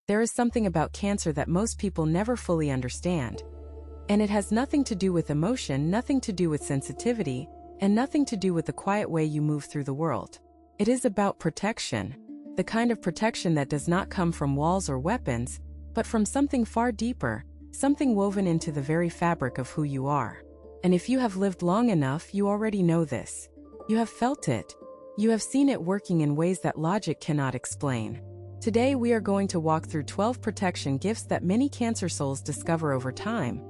There is something about Cancer that most people never fully understand. And it has nothing to do with emotion, nothing to do with sensitivity, and nothing to do with the quiet way you move through the world. It is about protection. The kind of protection that does not come from walls or weapons, but from something far deeper, something woven into the very fabric of who you are. And if you have lived long enough, you already know this. You have felt it. You have seen it working in ways that logic cannot explain. Today we are going to walk through 12 protection gifts that many Cancer souls discover over time.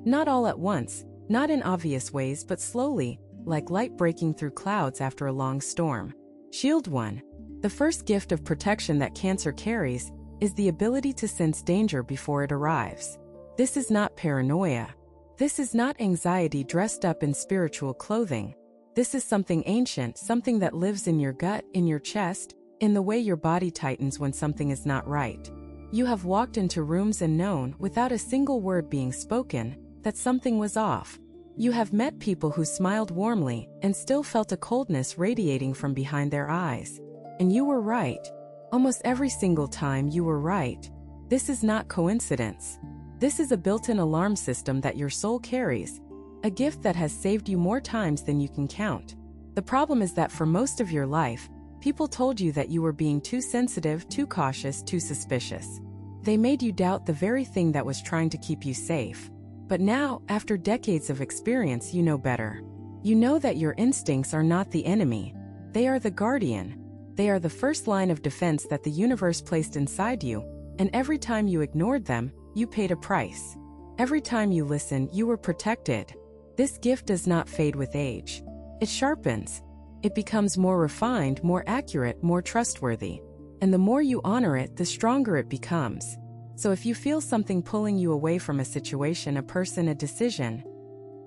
Not all at once, not in obvious ways, but slowly, like light breaking through clouds after a long storm. Shield 1. The first gift of protection that Cancer carries is the ability to sense danger before it arrives. This is not paranoia. This is not anxiety dressed up in spiritual clothing. This is something ancient, something that lives in your gut, in your chest, in the way your body tightens when something is not right. You have walked into rooms and known, without a single word being spoken, that something was off. You have met people who smiled warmly and still felt a coldness radiating from behind their eyes. And you were right. Almost every single time you were right. This is not coincidence. This is a built-in alarm system that your soul carries, a gift that has saved you more times than you can count. The problem is that for most of your life, people told you that you were being too sensitive, too cautious, too suspicious. They made you doubt the very thing that was trying to keep you safe. But now, after decades of experience, you know better. You know that your instincts are not the enemy. They are the guardian. They are the first line of defense that the universe placed inside you, and every time you ignored them, you paid a price. Every time you listened, you were protected. This gift does not fade with age. It sharpens. It becomes more refined, more accurate, more trustworthy. And the more you honor it, the stronger it becomes. So if you feel something pulling you away from a situation, a person, a decision,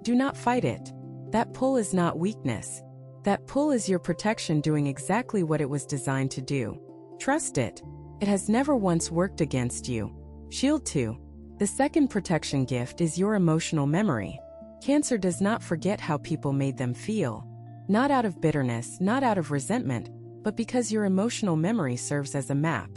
do not fight it. That pull is not weakness. That pull is your protection doing exactly what it was designed to do. Trust it. It has never once worked against you. Shield 2. The second protection gift is your emotional memory. Cancer does not forget how people made them feel. Not out of bitterness, not out of resentment, but because your emotional memory serves as a map.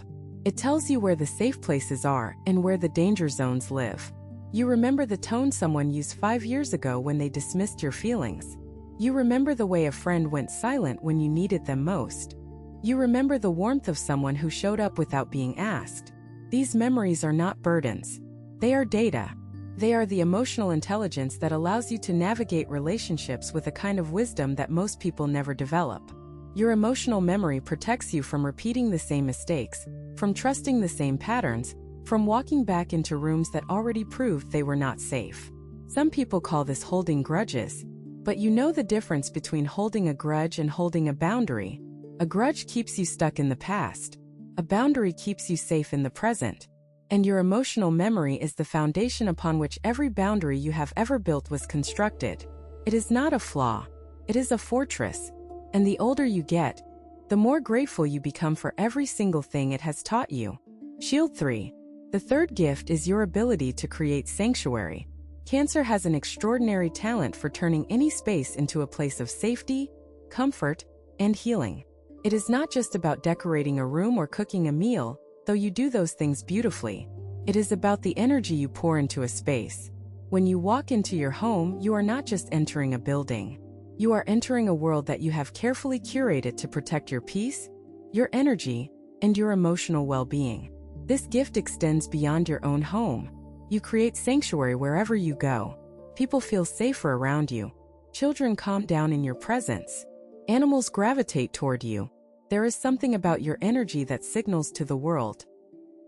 It tells you where the safe places are and where the danger zones live. You remember the tone someone used 5 years ago when they dismissed your feelings. You remember the way a friend went silent when you needed them most. You remember the warmth of someone who showed up without being asked. These memories are not burdens. They are data. They are the emotional intelligence that allows you to navigate relationships with a kind of wisdom that most people never develop. Your emotional memory protects you from repeating the same mistakes, from trusting the same patterns, from walking back into rooms that already proved they were not safe. Some people call this holding grudges, but you know the difference between holding a grudge and holding a boundary. A grudge keeps you stuck in the past. A boundary keeps you safe in the present. And your emotional memory is the foundation upon which every boundary you have ever built was constructed. It is not a flaw. It is a fortress. And the older you get, the more grateful you become for every single thing it has taught you. Shield 3. The third gift is your ability to create sanctuary. Cancer has an extraordinary talent for turning any space into a place of safety, comfort, and healing. It is not just about decorating a room or cooking a meal, though you do those things beautifully. It is about the energy you pour into a space. When you walk into your home, you are not just entering a building. You are entering a world that you have carefully curated to protect your peace, your energy, and your emotional well-being. This gift extends beyond your own home. You create sanctuary wherever you go. People feel safer around you. Children calm down in your presence. Animals gravitate toward you. There is something about your energy that signals to the world.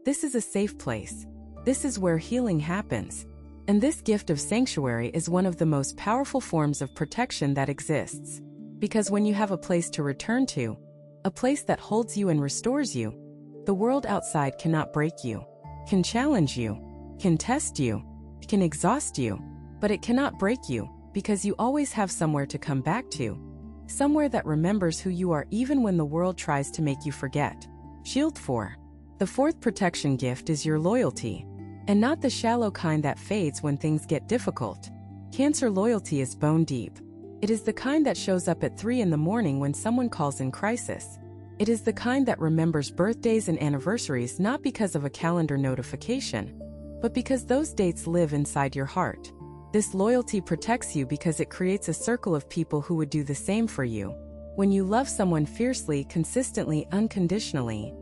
This is a safe place. This is where healing happens. And this gift of sanctuary is one of the most powerful forms of protection that exists. Because when you have a place to return to, a place that holds you and restores you, the world outside cannot break you, can challenge you, can test you, can exhaust you, but it cannot break you because you always have somewhere to come back to. Somewhere that remembers who you are even when the world tries to make you forget. Shield 4. The fourth protection gift is your loyalty. And not the shallow kind that fades when things get difficult. Cancer loyalty is bone deep. It is the kind that shows up at 3 in the morning when someone calls in crisis. It is the kind that remembers birthdays and anniversaries not because of a calendar notification, but because those dates live inside your heart. This loyalty protects you because it creates a circle of people who would do the same for you. When you love someone fiercely, consistently, unconditionally,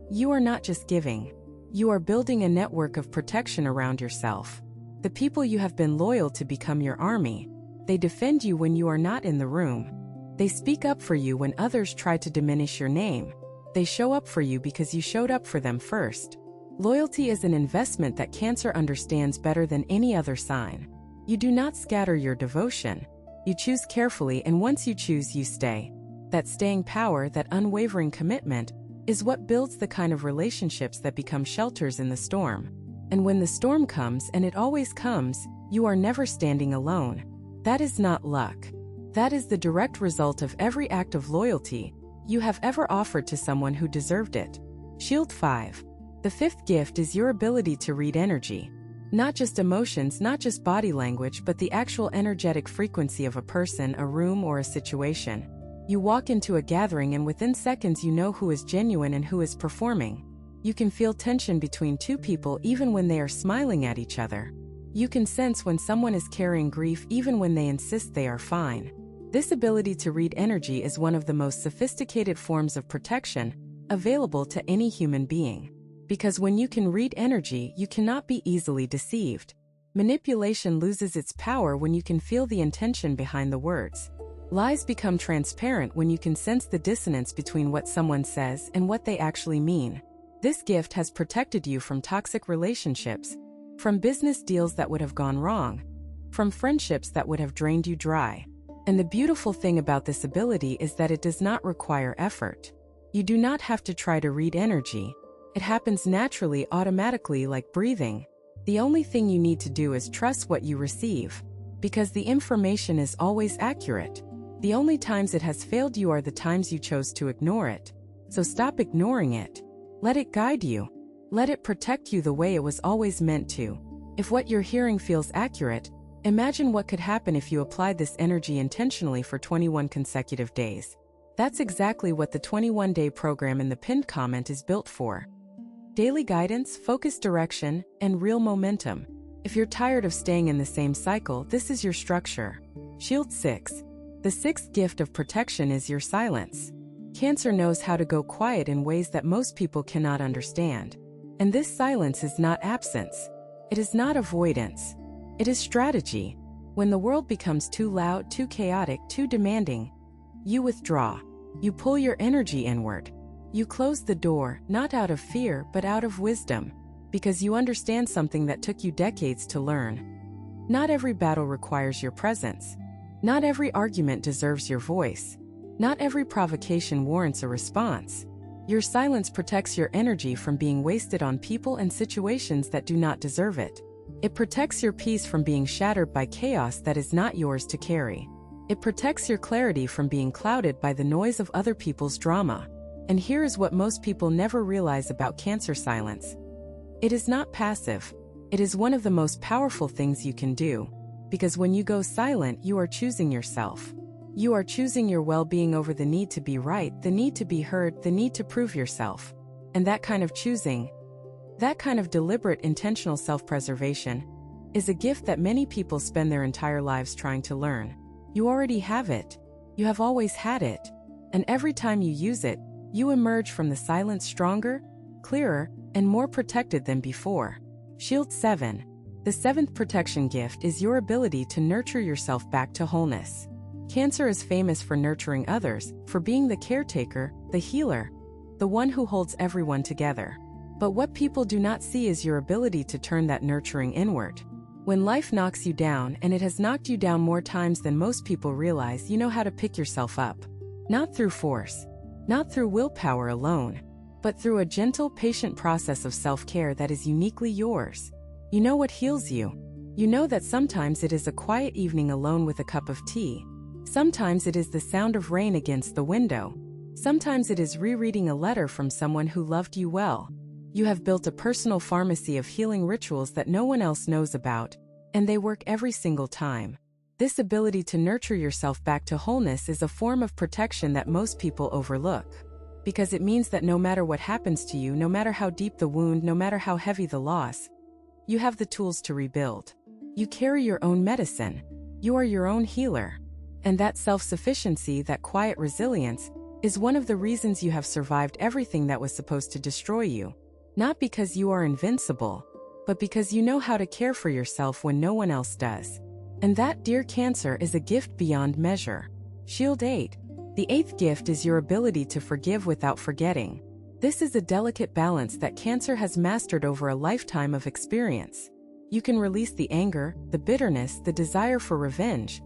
you are not just giving. You are building a network of protection around yourself. The people you have been loyal to become your army. They defend you when you are not in the room. They speak up for you when others try to diminish your name. They show up for you because you showed up for them first. Loyalty is an investment that Cancer understands better than any other sign. You do not scatter your devotion. You choose carefully, and once you choose, you stay. That staying power, that unwavering commitment, is what builds the kind of relationships that become shelters in the storm. And when the storm comes, and it always comes, you are never standing alone. That is not luck. That is the direct result of every act of loyalty you have ever offered to someone who deserved it. Shield 5. The fifth gift is your ability to read energy. Not just emotions, not just body language, but the actual energetic frequency of a person, a room, or a situation. You walk into a gathering and within seconds you know who is genuine and who is performing. You can feel tension between two people even when they are smiling at each other. You can sense when someone is carrying grief even when they insist they are fine. This ability to read energy is one of the most sophisticated forms of protection available to any human being. Because when you can read energy, you cannot be easily deceived. Manipulation loses its power when you can feel the intention behind the words. Lies become transparent when you can sense the dissonance between what someone says and what they actually mean. This gift has protected you from toxic relationships, from business deals that would have gone wrong, from friendships that would have drained you dry. And the beautiful thing about this ability is that it does not require effort. You do not have to try to read energy. It happens naturally, automatically, like breathing. The only thing you need to do is trust what you receive, because the information is always accurate. The only times it has failed you are the times you chose to ignore it. So stop ignoring it. Let it guide you. Let it protect you the way it was always meant to. If what you're hearing feels accurate, imagine what could happen if you applied this energy intentionally for 21 consecutive days. That's exactly what the 21-day program in the pinned comment is built for. Daily guidance, focused direction, and real momentum. If you're tired of staying in the same cycle, this is your structure. Shield 6. The sixth gift of protection is your silence. Cancer knows how to go quiet in ways that most people cannot understand. And this silence is not absence. It is not avoidance. It is strategy. When the world becomes too loud, too chaotic, too demanding, you withdraw. You pull your energy inward. You close the door, not out of fear, but out of wisdom, because you understand something that took you decades to learn. Not every battle requires your presence. Not every argument deserves your voice. Not every provocation warrants a response. Your silence protects your energy from being wasted on people and situations that do not deserve it. It protects your peace from being shattered by chaos that is not yours to carry. It protects your clarity from being clouded by the noise of other people's drama. And here is what most people never realize about Cancer silence. It is not passive. It is one of the most powerful things you can do. Because when you go silent, you are choosing yourself. You are choosing your well-being over the need to be right, the need to be heard, the need to prove yourself. And that kind of choosing, that kind of deliberate, intentional self-preservation, is a gift that many people spend their entire lives trying to learn. You already have it. You have always had it. And every time you use it, you emerge from the silence stronger, clearer, and more protected than before. Shield 7. The seventh protection gift is your ability to nurture yourself back to wholeness. Cancer is famous for nurturing others, for being the caretaker, the healer, the one who holds everyone together. But what people do not see is your ability to turn that nurturing inward. When life knocks you down, and it has knocked you down more times than most people realize, you know how to pick yourself up. Not through force, not through willpower alone, but through a gentle, patient process of self-care that is uniquely yours. You know what heals you. You know that sometimes it is a quiet evening alone with a cup of tea. Sometimes it is the sound of rain against the window. Sometimes it is rereading a letter from someone who loved you well. You have built a personal pharmacy of healing rituals that no one else knows about, and they work every single time. This ability to nurture yourself back to wholeness is a form of protection that most people overlook. because it means that no matter what happens to you, no matter how deep the wound, no matter how heavy the loss, you have the tools to rebuild. You carry your own medicine. You are your own healer. And that self-sufficiency, that quiet resilience, is one of the reasons you have survived everything that was supposed to destroy you. Not because you are invincible, but because you know how to care for yourself when no one else does. And that, dear Cancer, is a gift beyond measure. Shield 8. The 8th gift is your ability to forgive without forgetting. This is a delicate balance that Cancer has mastered over a lifetime of experience. You can release the anger, the bitterness, the desire for revenge,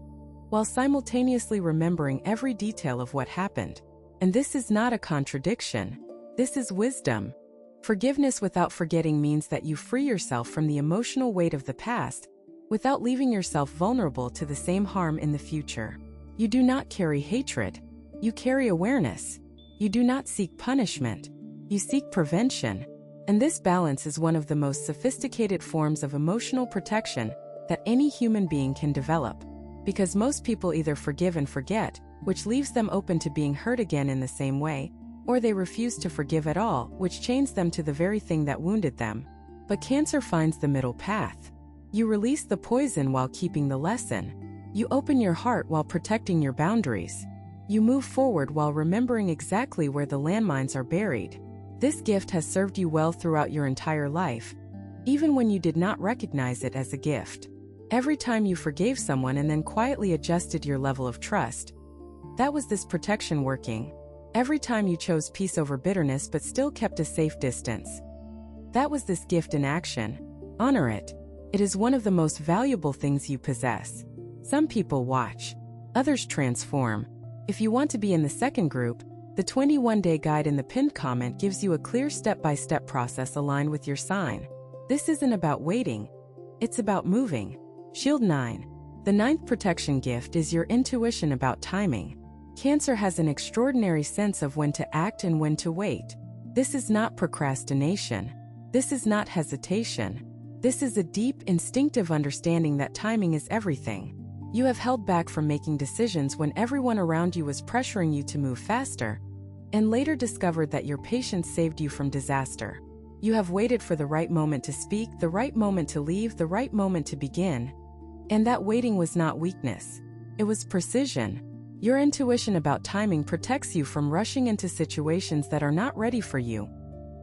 while simultaneously remembering every detail of what happened. And this is not a contradiction. This is wisdom. Forgiveness without forgetting means that you free yourself from the emotional weight of the past without leaving yourself vulnerable to the same harm in the future. You do not carry hatred. You carry awareness. You do not seek punishment. You seek prevention. And this balance is one of the most sophisticated forms of emotional protection that any human being can develop. Because most people either forgive and forget, which leaves them open to being hurt again in the same way, or they refuse to forgive at all, which chains them to the very thing that wounded them. But Cancer finds the middle path. You release the poison while keeping the lesson. You open your heart while protecting your boundaries. You move forward while remembering exactly where the landmines are buried. This gift has served you well throughout your entire life, even when you did not recognize it as a gift. Every time you forgave someone and then quietly adjusted your level of trust, that was this protection working. Every time you chose peace over bitterness but still kept a safe distance, that was this gift in action. Honor it. It is one of the most valuable things you possess. Some people watch, others transform. If you want to be in the second group, the 21-day guide in the pinned comment gives you a clear step-by-step process aligned with your sign. This isn't about waiting. It's about moving. Shield 9. The 9th protection gift is your intuition about timing. Cancer has an extraordinary sense of when to act and when to wait. This is not procrastination. This is not hesitation. This is a deep, instinctive understanding that timing is everything. You have held back from making decisions when everyone around you was pressuring you to move faster, and later discovered that your patience saved you from disaster. You have waited for the right moment to speak, the right moment to leave, the right moment to begin. And that waiting was not weakness. It was precision. Your intuition about timing protects you from rushing into situations that are not ready for you,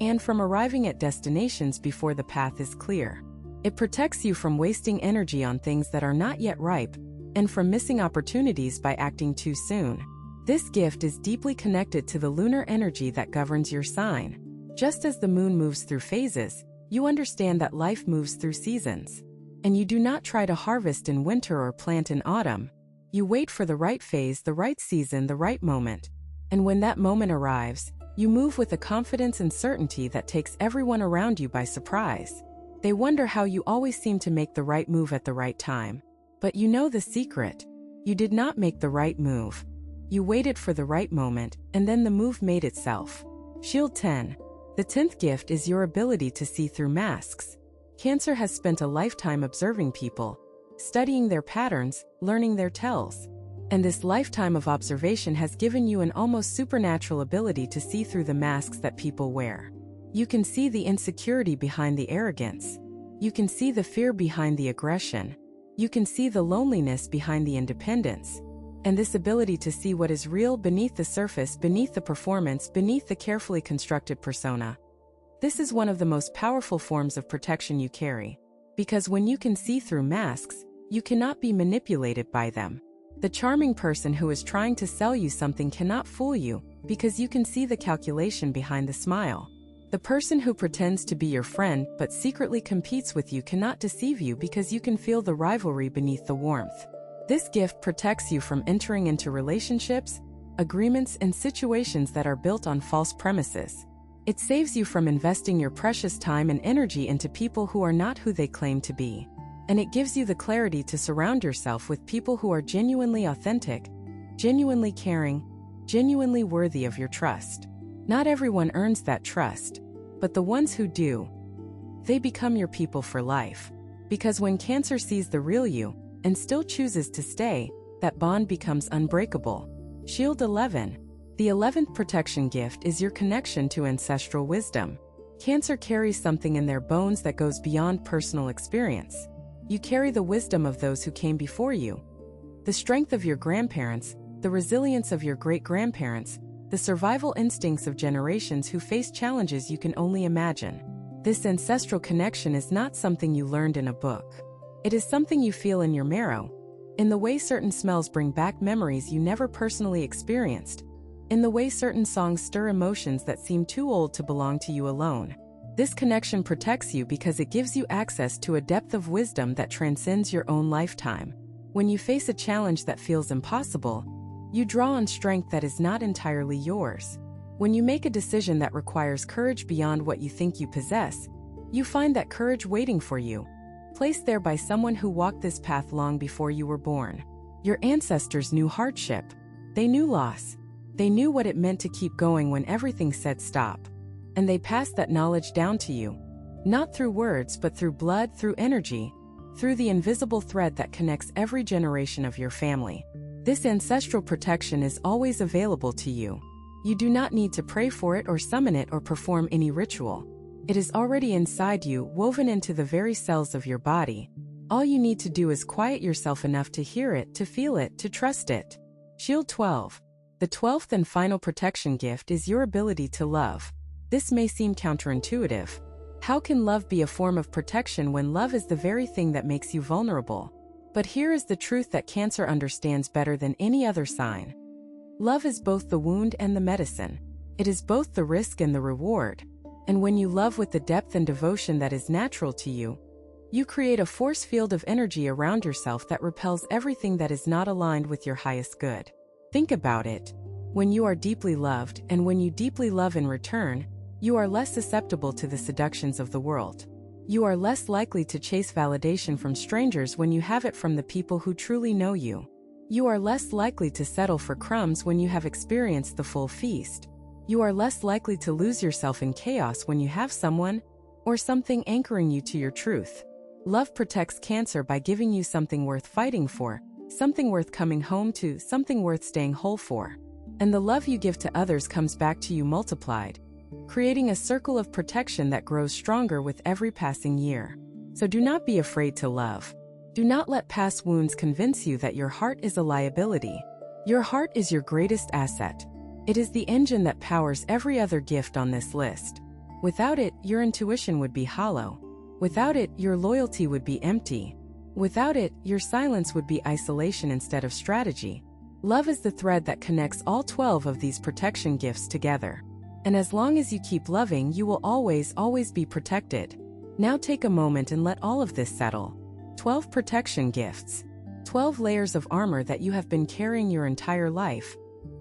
and from arriving at destinations before the path is clear. It protects you from wasting energy on things that are not yet ripe, and from missing opportunities by acting too soon. This gift is deeply connected to the lunar energy that governs your sign. Just as the moon moves through phases, you understand that life moves through seasons. And you do not try to harvest in winter or plant in autumn. You wait for the right phase, the right season, the right moment. And when that moment arrives, you move with a confidence and certainty that takes everyone around you by surprise. They wonder how you always seem to make the right move at the right time. But you know the secret. You did not make the right move. You waited for the right moment, and then the move made itself. Shield 10. The 10th gift is your ability to see through masks. Cancer has spent a lifetime observing people, studying their patterns, learning their tells. And this lifetime of observation has given you an almost supernatural ability to see through the masks that people wear. You can see the insecurity behind the arrogance. You can see the fear behind the aggression. You can see the loneliness behind the independence. And this ability to see what is real beneath the surface, beneath the performance, beneath the carefully constructed persona. This is one of the most powerful forms of protection you carry. Because when you can see through masks, you cannot be manipulated by them. The charming person who is trying to sell you something cannot fool you, because you can see the calculation behind the smile. The person who pretends to be your friend but secretly competes with you cannot deceive you, because you can feel the rivalry beneath the warmth. This gift protects you from entering into relationships, agreements, and situations that are built on false premises. It saves you from investing your precious time and energy into people who are not who they claim to be. And it gives you the clarity to surround yourself with people who are genuinely authentic, genuinely caring, genuinely worthy of your trust. Not everyone earns that trust, but the ones who do, they become your people for life. Because when Cancer sees the real you, and still chooses to stay, that bond becomes unbreakable. Shield 11. The 11th protection gift is your connection to ancestral wisdom. Cancer carries something in their bones that goes beyond personal experience. You carry the wisdom of those who came before you. The strength of your grandparents, the resilience of your great-grandparents, the survival instincts of generations who faced challenges you can only imagine. This ancestral connection is not something you learned in a book. It is something you feel in your marrow, in the way certain smells bring back memories you never personally experienced, in the way certain songs stir emotions that seem too old to belong to you alone. This connection protects you because it gives you access to a depth of wisdom that transcends your own lifetime. When you face a challenge that feels impossible, you draw on strength that is not entirely yours. When you make a decision that requires courage beyond what you think you possess, you find that courage waiting for you, placed there by someone who walked this path long before you were born. Your ancestors knew hardship. They knew loss. They knew what it meant to keep going when everything said stop. And they passed that knowledge down to you. Not through words, but through blood, through energy, through the invisible thread that connects every generation of your family. This ancestral protection is always available to you. You do not need to pray for it or summon it or perform any ritual. It is already inside you, woven into the very cells of your body. All you need to do is quiet yourself enough to hear it, to feel it, to trust it. Shield 12. The 12th and final protection gift is your ability to love. This may seem counterintuitive. How can love be a form of protection when love is the very thing that makes you vulnerable? But here is the truth that Cancer understands better than any other sign. Love is both the wound and the medicine. It is both the risk and the reward. And when you love with the depth and devotion that is natural to you, you create a force field of energy around yourself that repels everything that is not aligned with your highest good. Think about it. When you are deeply loved, and when you deeply love in return, you are less susceptible to the seductions of the world. You are less likely to chase validation from strangers when you have it from the people who truly know you. You are less likely to settle for crumbs when you have experienced the full feast. You are less likely to lose yourself in chaos when you have someone or something anchoring you to your truth. Love protects Cancer by giving you something worth fighting for, something worth coming home to, something worth staying whole for. And the love you give to others comes back to you multiplied, creating a circle of protection that grows stronger with every passing year. So do not be afraid to love. Do not let past wounds convince you that your heart is a liability. Your heart is your greatest asset. It is the engine that powers every other gift on this list. Without it, your intuition would be hollow. Without it, your loyalty would be empty. Without it, your silence would be isolation instead of strategy. Love is the thread that connects all 12 of these protection gifts together. And as long as you keep loving, you will always be protected. Now take a moment and let all of this settle. 12 protection gifts. 12 layers of armor that you have been carrying your entire life.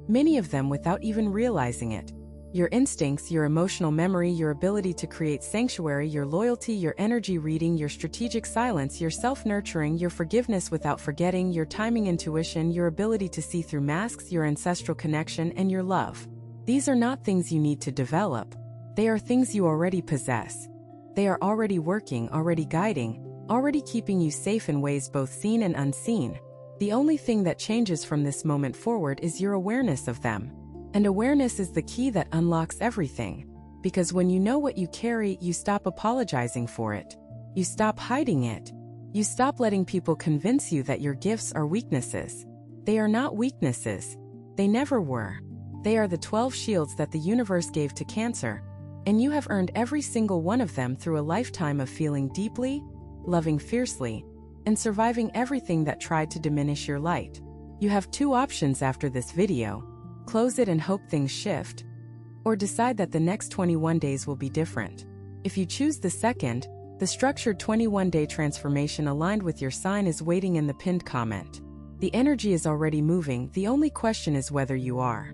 Many of them without even realizing it. Your instincts, your emotional memory, your ability to create sanctuary, your loyalty, your energy reading, your strategic silence, your self-nurturing, your forgiveness without forgetting, your timing intuition, your ability to see through masks, your ancestral connection, and your love. These are not things you need to develop. They are things you already possess. They are already working, already guiding, already keeping you safe in ways both seen and unseen. The only thing that changes from this moment forward is your awareness of them. And awareness is the key that unlocks everything. Because when you know what you carry, you stop apologizing for it. You stop hiding it. You stop letting people convince you that your gifts are weaknesses. They are not weaknesses. They never were. They are the 12 shields that the universe gave to Cancer. And you have earned every single one of them through a lifetime of feeling deeply, loving fiercely, and surviving everything that tried to diminish your light. You have two options after this video: close it and hope things shift, or decide that the next 21 days will be different. If you choose the second, the structured 21-day transformation aligned with your sign is waiting in the pinned comment. The energy is already moving, the only question is whether you are.